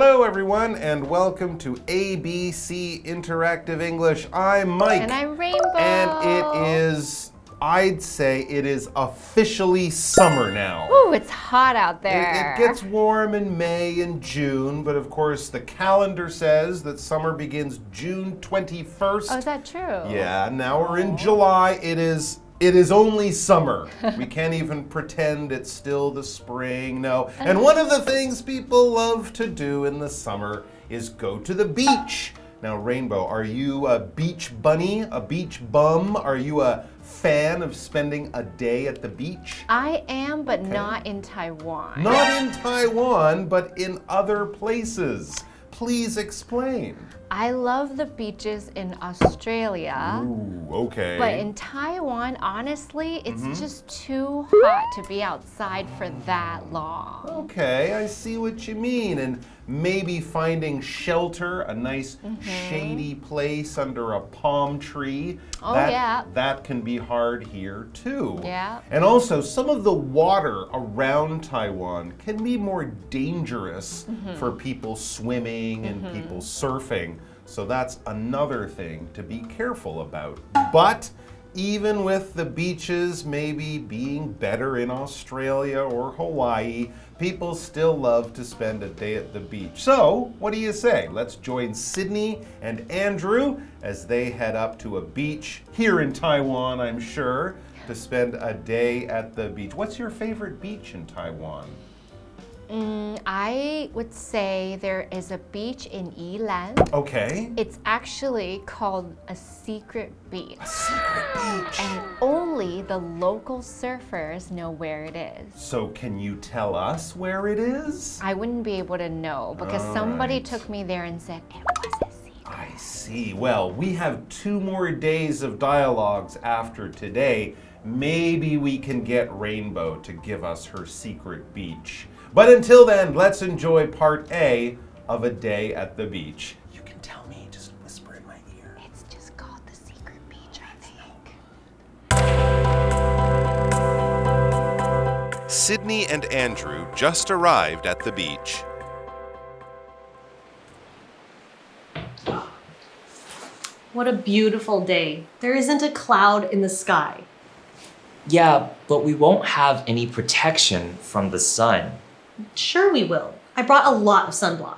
Hello, everyone, and welcome to ABC Interactive English. I'm Mike. And I'm Rainbow. And it is, I'd say, it is officially summer now. Ooh, it's hot out there. It gets warm in May and June, but of course the calendar says that summer begins June 21st. Oh, is that true? Yeah, now we're in July. It is only summer. We can't even pretend it's still the spring, no. And one of the things people love to do in the summer is go to the beach. Now, Rainbow, are you a beach bunny, a beach bum? Are you a fan of spending a day at the beach? I am, but not in Taiwan. Not in Taiwan, but in other places. Please explain. I love the beaches in Australia. Ooh, okay. But in Taiwan, honestly, it's just too hot to be outside for that long. Okay, I see what you mean. And maybe finding shelter, a nice shady place under a palm tree. Oh, yeah. That can be hard here too. Yeah. And also, some of the water around Taiwan can be more dangerous for people swimming and people surfing. So that's another thing to be careful about. But even with the beaches maybe being better in Australia or Hawaii, people still love to spend a day at the beach. So, what do you say? Let's join Sydney and Andrew as they head up to a beach here in Taiwan, I'm sure, to spend a day at the beach. What's your favorite beach in Taiwan? I would say there is a beach in Yilan. Okay. It's actually called a secret beach. A secret beach. And only the local surfers know where it is. So can you tell us where it is? I wouldn't be able to know because somebody took me there and said it was a secret. I see. Well, we have 2 more days of dialogues after today. Maybe we can get Rainbow to give us her secret beach. But until then, let's enjoy part A of a day at the beach. You can tell me, just whisper in my ear. It's just called the secret beach, I think. Sydney and Andrew just arrived at the beach. What a beautiful day. There isn't a cloud in the sky. Yeah, but we won't have any protection from the sun. Sure we will. I brought a lot of sunblock.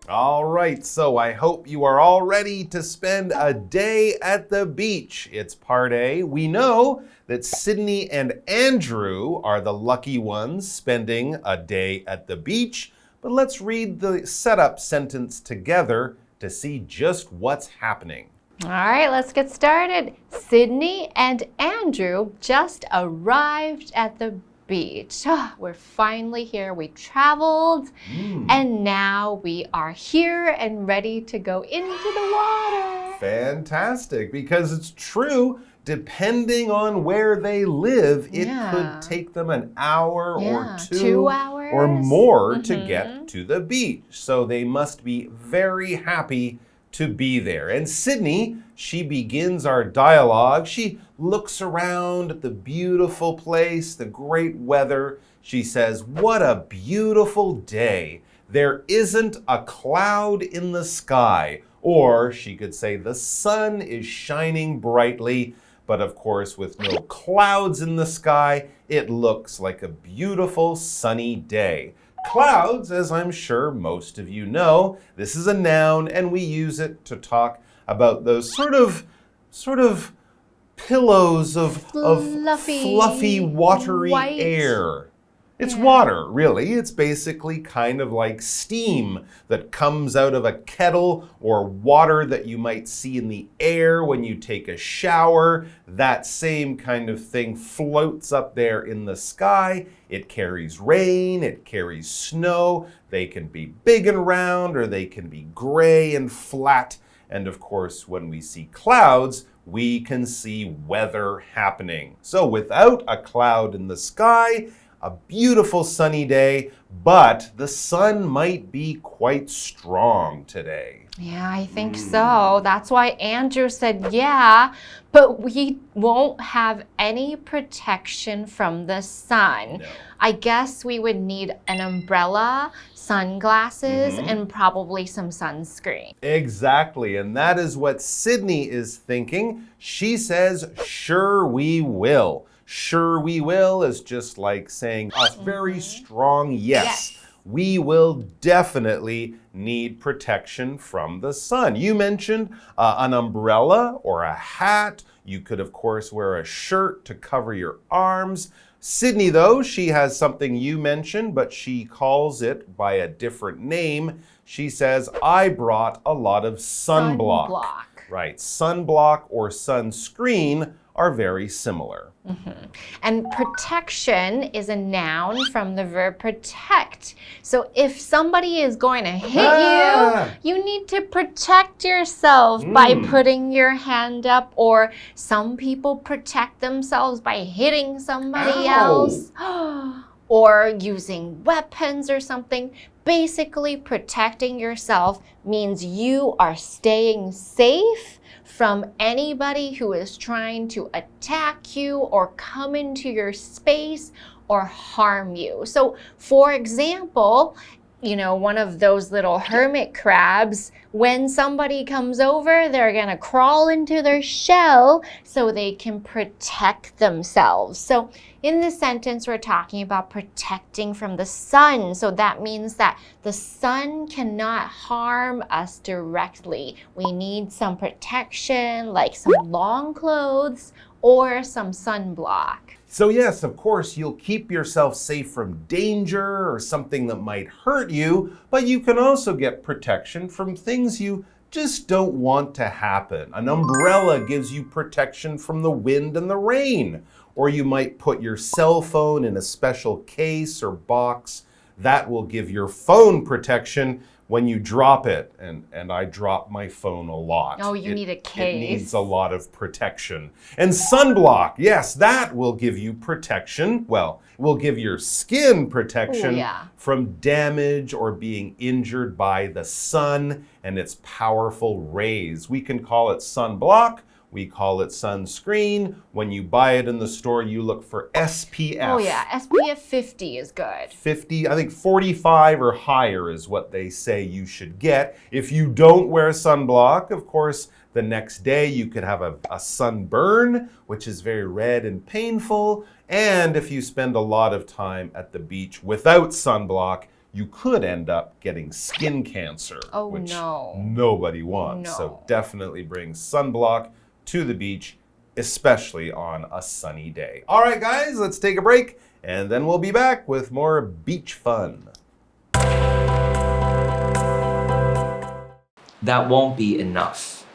All right, so I hope you are all ready to spend a day at the beach. It's part A. We know that Sydney and Andrew are the lucky ones spending a day at the beach, but let's read the setup sentence together to see just what's happening. All right, let's get started. Sydney and Andrew just arrived at the beach. We're finally here. We traveled, and now we are here and ready to go into the water. Fantastic, because it's true. Depending on where they live, it could take them an hour or 2 hours or more to get to the beach. So they must be very happy to be there. And Sydney, she begins our dialogue. She looks around at the beautiful place, the great weather. She says, "What a beautiful day. There isn't a cloud in the sky." Or she could say, "The sun is shining brightly." But of course, with no clouds in the sky, it looks like a beautiful sunny day. Clouds, as I'm sure most of you know, this is a noun and we use it to talk about those sort of pillows of fluffy watery white air. It's water, really. It's basically kind of like steam that comes out of a kettle or water that you might see in the air when you take a shower. That same kind of thing floats up there in the sky. It carries rain, it carries snow. They can be big and round or they can be gray and flat. And of course, when we see clouds, we can see weather happening. So without a cloud in the sky, a beautiful sunny day, but the sun might be quite strong today. Yeah, I think so. That's why Andrew said, yeah, but we won't have any protection from the sun. No. I guess we would need an umbrella, sunglasses, and probably some sunscreen. Exactly, and that is what Sydney is thinking. She says, sure we will. Sure we will is just like saying a very strong yes. We will definitely need protection from the sun. You mentioned an umbrella or a hat. You could, of course, wear a shirt to cover your arms. Sydney, though, she has something you mentioned, but she calls it by a different name. She says, I brought a lot of sunblock. Right, sunblock or sunscreen are very similar. And protection is a noun from the verb protect. So if somebody is going to hit you, you need to protect yourself by putting your hand up, or some people protect themselves by hitting somebody else or using weapons or something. Basically, protecting yourself means you are staying safe from anybody who is trying to attack you or come into your space or harm you. So, for example, you know, one of those little hermit crabs, when somebody comes over, they're going to crawl into their shell so they can protect themselves. So in this sentence, we're talking about protecting from the sun. So that means that the sun cannot harm us directly. We need some protection, like some long clothes or some sunblock. So yes, of course, you'll keep yourself safe from danger or something that might hurt you, but you can also get protection from things you just don't want to happen. An umbrella gives you protection from the wind and the rain, or you might put your cell phone in a special case or box. That will give your phone protection when you drop it, and I drop my phone a lot. Oh, you need a case. It needs a lot of protection. And sunblock, yes, that will give you protection. Well, will give your skin protection from damage or being injured by the sun and its powerful rays. We can call it sunblock. We call it sunscreen. When you buy it in the store, you look for SPF. Oh yeah, SPF 50 is good. 50, I think 45 or higher is what they say you should get. If you don't wear sunblock, of course, the next day you could have a sunburn, which is very red and painful. And if you spend a lot of time at the beach without sunblock, you could end up getting skin cancer, which nobody wants. So definitely bring sunblock to the beach, especially on a sunny day. All right, guys, let's take a break, and then we'll be back with more beach fun. That won't be enough.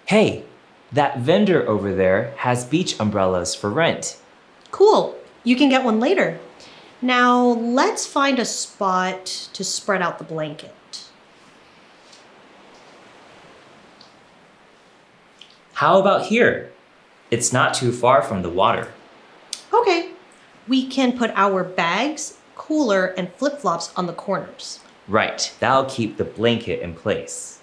Hey, that vendor over there has beach umbrellas for rent. Cool. You can get one later. Now, let's find a spot to spread out the blanket. How about here? It's not too far from the water. Okay. We can put our bags, cooler, and flip-flops on the corners. Right, that'll keep the blanket in place.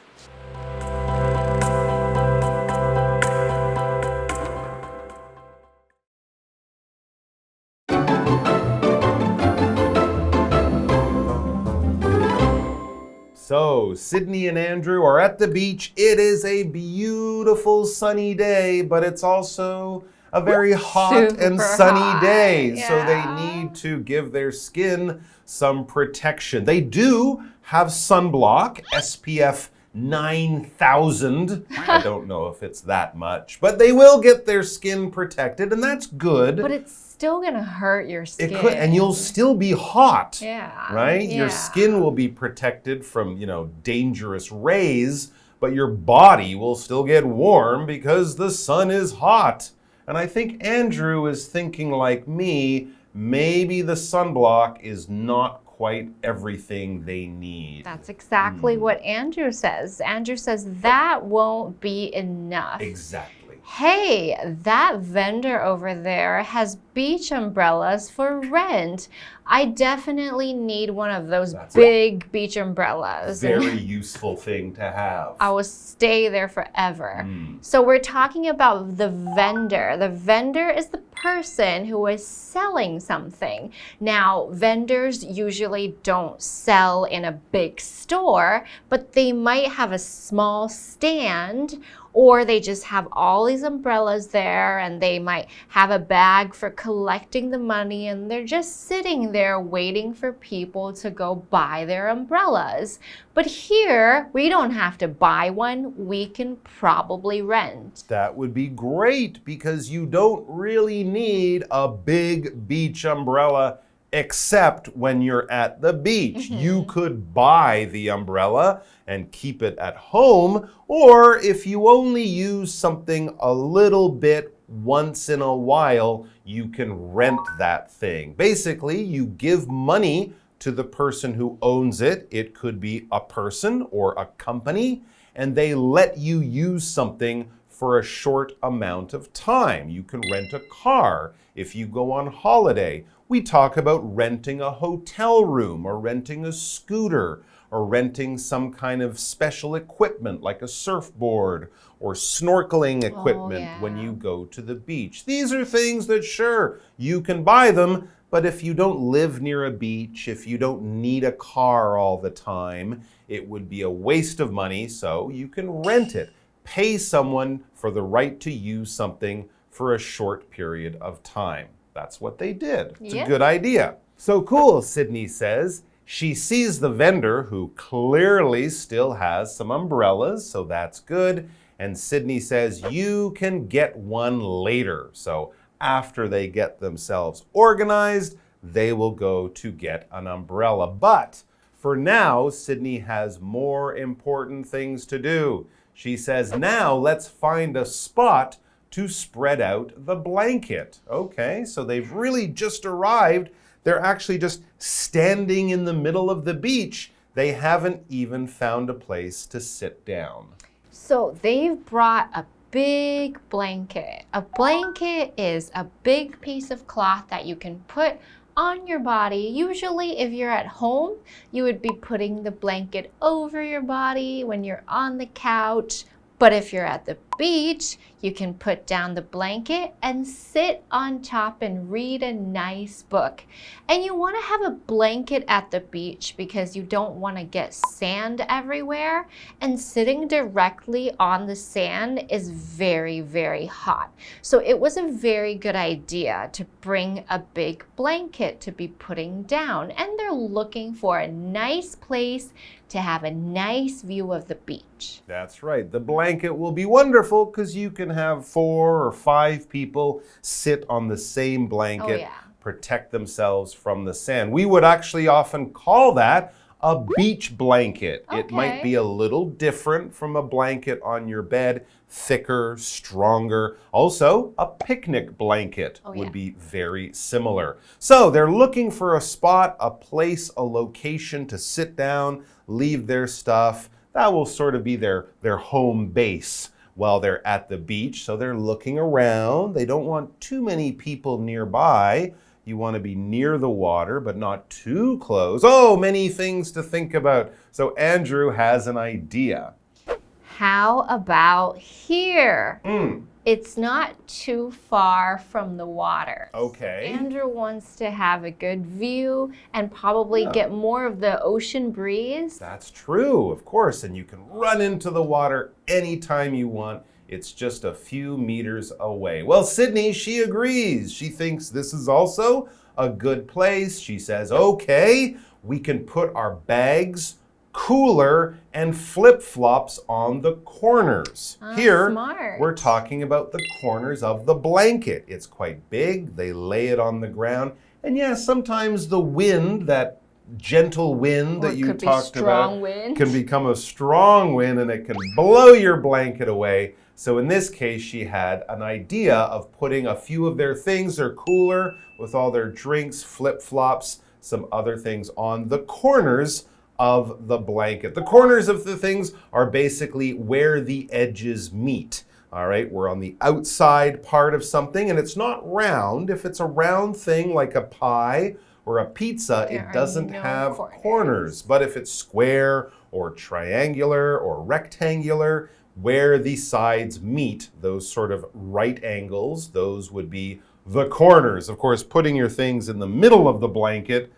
So, Sydney and Andrew are at the beach. It is a beautiful sunny day, but it's also a very hot and sunny day. So they need to give their skin some protection. They do have sunblock, SPF 9,000. I don't know if it's that much, but they will get their skin protected, and that's good. But it's still gonna hurt your skin. It could, and you'll still be hot. Yeah. Right? Yeah. Your skin will be protected from, dangerous rays, but your body will still get warm because the sun is hot. And I think Andrew is thinking like me, maybe the sunblock is not quite everything they need. That's exactly what Andrew says. Andrew says that won't be enough. Exactly. Hey, that vendor over there has beach umbrellas for rent. I definitely need one of those big beach umbrellas. Very useful thing to have. I will stay there forever. So we're talking about the vendor. The vendor is the person who is selling something. Now, vendors usually don't sell in a big store, but they might have a small stand, or they just have all these umbrellas there, and they might have a bag for collecting the money, and they're just sitting there waiting for people to go buy their umbrellas. But here, we don't have to buy one. We can probably rent. That would be great because you don't really need a big beach umbrella except when you're at the beach. You could buy the umbrella and keep it at home, or if you only use something a little bit once in a while, you can rent that thing. Basically, you give money to the person who owns it. It could be a person or a company, and they let you use something for a short amount of time. You can rent a car if you go on holiday. We talk about renting a hotel room or renting a scooter or renting some kind of special equipment like a surfboard or snorkeling equipment when you go to the beach. These are things that, sure, you can buy them, but if you don't live near a beach, if you don't need a car all the time, it would be a waste of money, so you can rent it. Pay someone for the right to use something for a short period of time. That's what they did. It's a good idea. So cool, Sydney says. She sees the vendor who clearly still has some umbrellas, so that's good. And Sydney says, you can get one later. So after they get themselves organized, they will go to get an umbrella. But for now, Sydney has more important things to do. She says, now let's find a spot to spread out the blanket. Okay, so they've really just arrived. They're actually just standing in the middle of the beach. They haven't even found a place to sit down. So they've brought a big blanket. A blanket is a big piece of cloth that you can put on your body. Usually if you're at home, you would be putting the blanket over your body when you're on the couch. But if you're at the beach, you can put down the blanket and sit on top and read a nice book. And you want to have a blanket at the beach because you don't want to get sand everywhere. And sitting directly on the sand is very, very hot. So it was a very good idea to bring a big blanket to be putting down. And they're looking for a nice place to have a nice view of the beach. That's right. The blanket will be wonderful because you can have 4 or 5 people sit on the same blanket, protect themselves from the sand. We would actually often call that a beach blanket. It might be a little different from a blanket on your bed, thicker, stronger. Also, a picnic blanket would be very similar. So they're looking for a spot, a place, a location to sit down, leave their stuff. That will sort of be their home base while they're at the beach. So they're looking around. They don't want too many people nearby. You want to be near the water, but not too close. Oh, many things to think about. So Andrew has an idea. How about here? It's not too far from the water. Okay. Andrew wants to have a good view and probably get more of the ocean breeze. That's true, of course. And you can run into the water anytime you want. It's just a few meters away. Well, Sydney, she agrees. She thinks this is also a good place. She says, okay, we can put our bags, cooler, and flip-flops on the corners. Here, we're talking about the corners of the blanket. It's quite big. They lay it on the ground. And yes, sometimes the wind, that gentle wind that you talked about, can become a strong wind and it can blow your blanket away. So in this case, she had an idea of putting a few of their things, their cooler with all their drinks, flip-flops, some other things on the corners of the blanket. The corners of the things are basically where the edges meet. All right, we're on the outside part of something, and it's not round. If it's a round thing like a pie or a pizza, it doesn't have corners. But if it's square or triangular or rectangular, where the sides meet, those sort of right angles, those would be the corners. Of course, putting your things in the middle of the blanket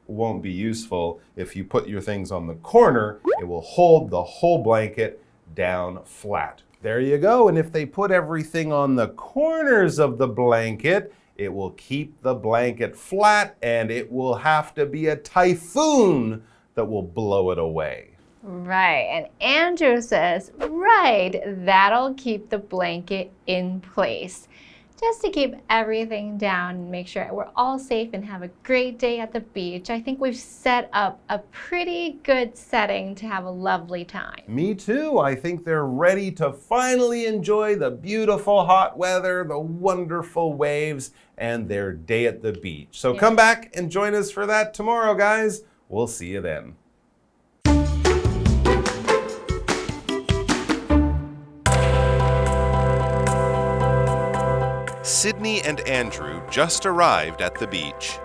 won't be useful. If you put your things on the corner, it will hold the whole blanket down flat. There you go. And if they put everything on the corners of the blanket, it will keep the blanket flat, and it will have to be a typhoon that will blow it away. Right, and Andrew says, right, that'll keep the blanket in place. Just to keep everything down and make sure we're all safe and have a great day at the beach. I think we've set up a pretty good setting to have a lovely time. Me too. I think they're ready to finally enjoy the beautiful hot weather, the wonderful waves, and their day at the beach. So come back and join us for that tomorrow, guys. We'll see you then. Sydney and Andrew just arrived at the beach.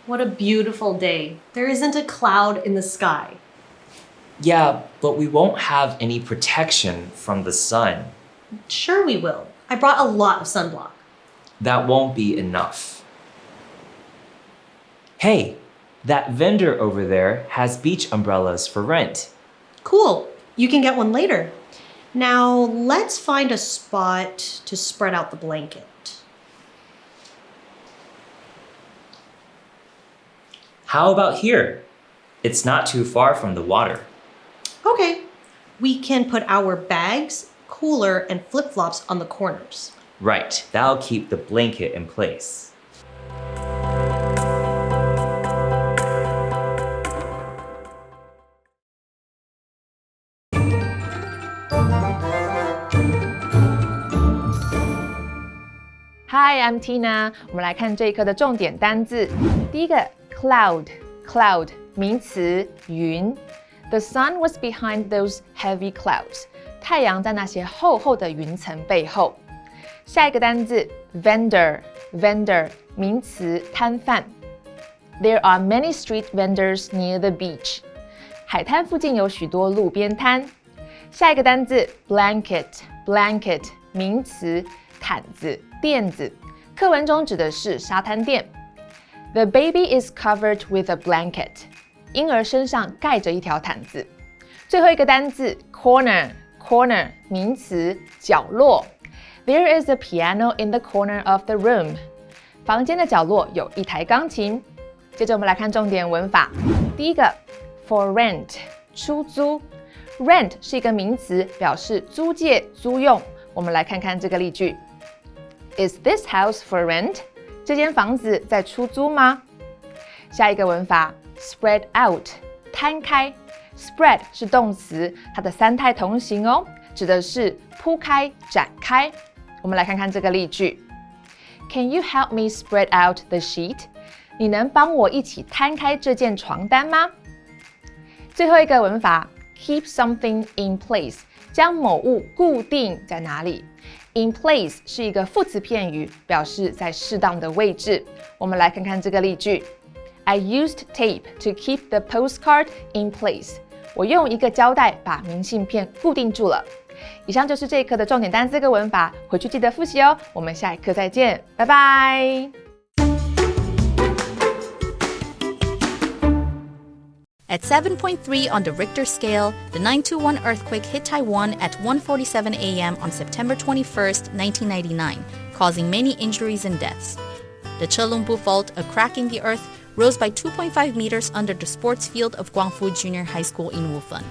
What a beautiful day. There isn't a cloud in the sky. Yeah, but we won't have any protection from the sun. Sure we will. I brought a lot of sunblock. That won't be enough. Hey, that vendor over there has beach umbrellas for rent. Cool. You can get one later. Now, let's find a spot to spread out the blanket. How about here? It's not too far from the water. Okay. We can put our bags, cooler, and flip-flops on the corners. Right, that'll keep the blanket in place. Hi, I'm Tina. 我们来看这一课的重点单字。第一个 cloud 名词云。The sun was behind those heavy clouds. 太阳在那些厚厚的云层背后。下一个单字 vendor 名词摊贩。There are many street vendors near the beach. 海滩附近有许多路边摊。下一个单字 blanket 名词毯子垫子，课文中指的是沙滩垫。The baby is covered with a blanket. 婴儿身上盖着一条毯子。最后一个单字 corner 名词角落。There is a piano in the corner of the room. 房间的角落有一台钢琴。接着我们来看重点文法。第一个 for rent 出租。Rent 是一个名词，表示租借、租用。我们来看看这个例句。Is this house for rent? 这间房子在出租吗？下一个文法 spread out 摊开。Spread 是动词，它的三态同形哦，指的是铺开、展开。我们来看看这个例句。Can you help me spread out the sheet? 你能帮我一起摊开这件床单吗？最后一个文法 keep something in place 将某物固定在哪里。In place 是一个副词片语，表示在适当的位置。我们来看看这个例句。I used tape to keep the postcard in place. 我用一个胶带把明信片固定住了。以上就是这一课的重点单词跟文法，回去记得复习哦。我们下一课再见，拜拜。At 7.3 on the Richter scale, the 9/1 earthquake hit Taiwan at 1:47 a.m. on September 21, 1999, causing many injuries and deaths. The Chelumbu Fault, a crack in the earth, rose by 2.5 meters under the sports field of Guangfu Junior High School in Wufan.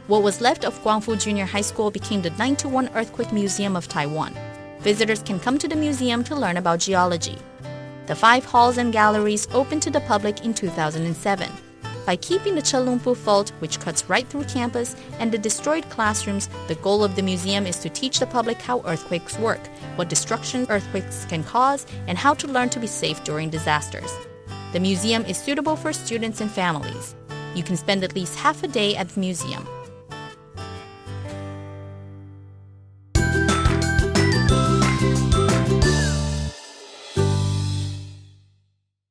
What was left of Guangfu Junior High School became the 9/1 Earthquake Museum of Taiwan. Visitors can come to the museum to learn about geology. The 5 halls and galleries opened to the public in 2007. By keeping the Chelumbu Fault, which cuts right through campus, and the destroyed classrooms, the goal of the museum is to teach the public how earthquakes work, what destruction earthquakes can cause, and how to learn to be safe during disasters. The museum is suitable for students and families. You can spend at least half a day at the museum.